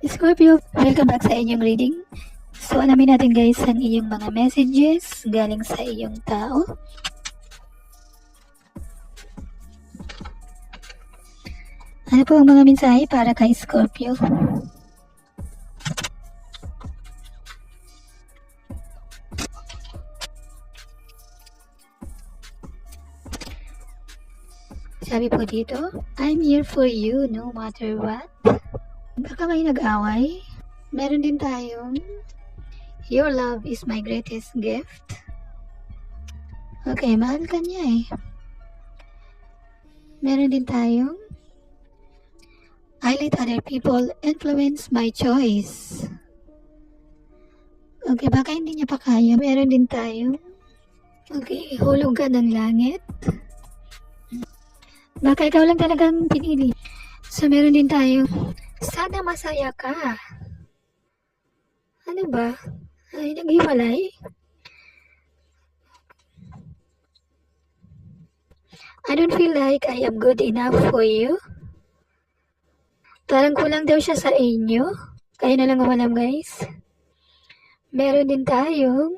Scorpio, welcome back sa inyong reading. So, alamin natin guys ang iyong mga messages galing sa iyong tao. Ano po ang mga mensahe para kay Scorpio? Sabi po dito, I'm here for you no matter what. Baka may nag-away. Meron din tayong your love is my greatest gift. Okay, mahal ka niya eh. Meron din tayong I let other people influence my choice. Okay, baka hindi niya pa kaya. Meron din tayong okay, hulog ka ng langit. Baka ikaw lang talagang pinili. So, meron din tayong sana masaya ka. Ano ba? Ay, naghiwalay? I don't feel like I am good enough for you. Parang kulang daw siya sa inyo. Kayo na lang umalam guys. Meron din tayong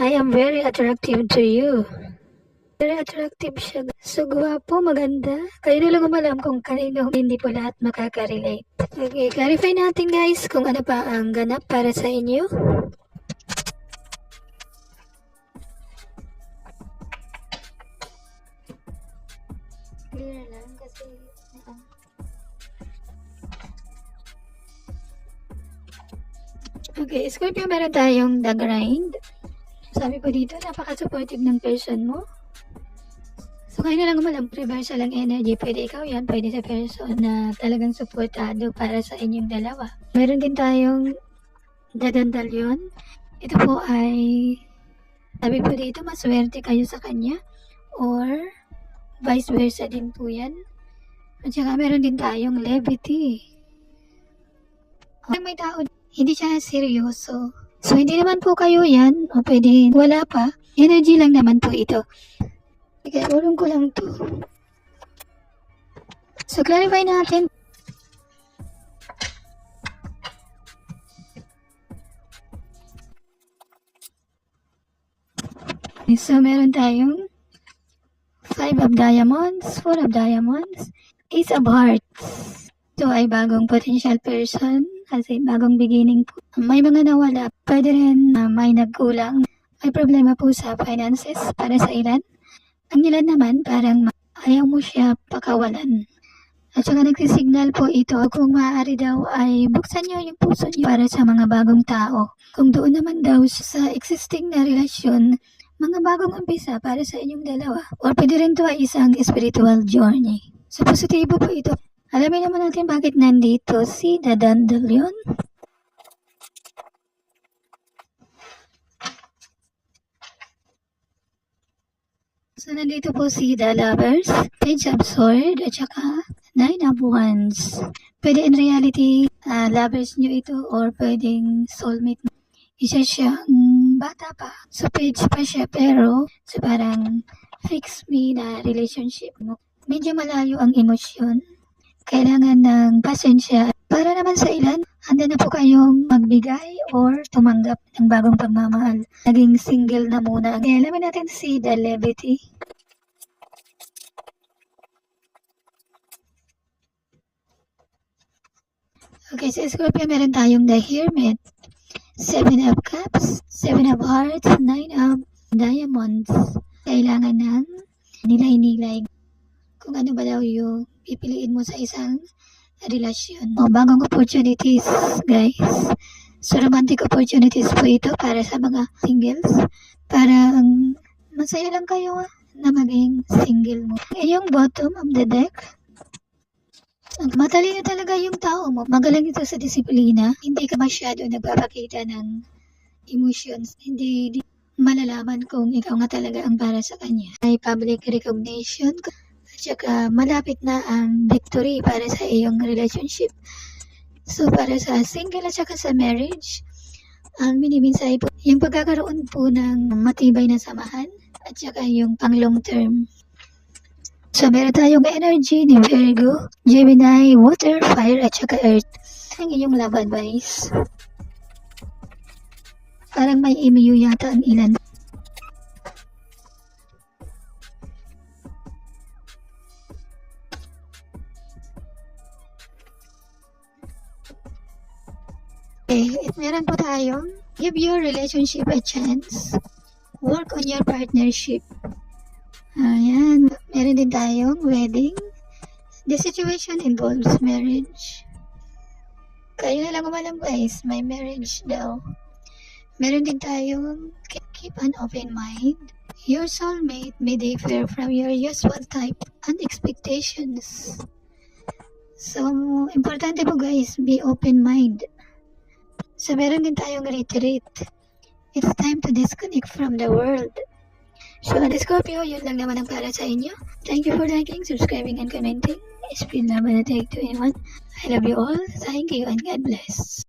I am very attractive to you. Very attractive siya. So, gwapo, maganda. Kayo na lang umalam kung kanino. Hindi po lahat makaka-relate. Okay, clarify natin guys kung ano pa ang ganap para sa inyo. Clear lang kasi okay, Scorpio, meron tayong the grind. Sabi po dito, napaka-supportive ng person mo. So, kayo na lang umalam, reversal ang energy. Pwede ikaw yan, pwede sa person na talagang supportado para sa inyong dalawa. Meron din tayong dadandalyon. Ito po ay, sabi po dito, maswerte kayo sa kanya. Or, vice versa din po yan. At saka meron din tayong levity. May tao, hindi siya seryoso. So, hindi naman po kayo yan. O pwede, wala pa. Energy lang naman po ito. Okay, ulong ko lang to. So, clarify natin. So, meron tayong 5 of diamonds, 4 of diamonds, Ace of hearts. So, ay bagong potential person kasi bagong beginning po. May mga nawala. Pwede rin may nagkulang. May problema po sa finances para sa ilan. Ang ilan naman parang ayaw mo siya pakawalan. At saka nagsisignal po ito kung maaari daw ay buksan nyo yung puso nyo para sa mga bagong tao. Kung doon naman daw sa existing na relasyon, mga bagong umpisa para sa inyong dalawa. Or pwede rin ito ay isang spiritual journey. So positibo po ito. Alamin naman natin bakit nandito si Dadandalion. So, nandito po si The Lovers, Page of Swords, at saka 9 of Wands. Pwede in reality, lovers nyo ito or pwedeng soulmate mo. Isa siyang bata pa. So, page pa siya pero so parang fix me na relationship mo. Medyo malayo ang emosyon. Kailangan ng pasensya. Para naman sa ilan, handa na po kayong magbigay or tumanggap ng bagong pagmamahal. Naging single na muna. Kaya alamin natin si The Levity. Okay, sa Scorpio meron tayong The Hermit, 7 of Cups, 7 of Hearts, 9 of Diamonds. Kailangan ng nilay-nilay kung ano ba daw yung pipiliin mo sa isang relasyon. O bagong opportunities, guys. So, romantic opportunities po ito para sa mga singles. Para masaya lang kayo na maging single mo. Yung bottom of the deck, matalino talaga yung tao mo. Magaling ito sa disiplina. Hindi ka masyado nagpapakita ng emotions. Hindi malalaman kung ikaw nga talaga ang para sa kanya. May public recognition. At saka malapit na ang victory para sa iyong relationship. So, para sa single at saka sa marriage, ang miniminsahe po, yung pagkakaroon po ng matibay na samahan at saka yung pang long term. So, meron tayong energy ni Virgo, Gemini, Water, Fire, at saka Earth. Ang iyong love advice. Parang may email yata ang ilan. Okay, meron po tayong give your relationship a chance. Work on your partnership. Ayan, meron din tayong wedding. The situation involves marriage. Kayo na lang umalam guys, may marriage daw. Meron din tayong keep an open mind. Your soulmate may differ from your usual type and expectations. So, importante po guys, be open mind. So, meron din tayong retreat. It's time to disconnect from the world. So, Scorpio, yun lang naman ang para sa inyo. Thank you for liking, subscribing, and commenting. Spread naman na take 2 in 1. I love you all. Thank you and God bless.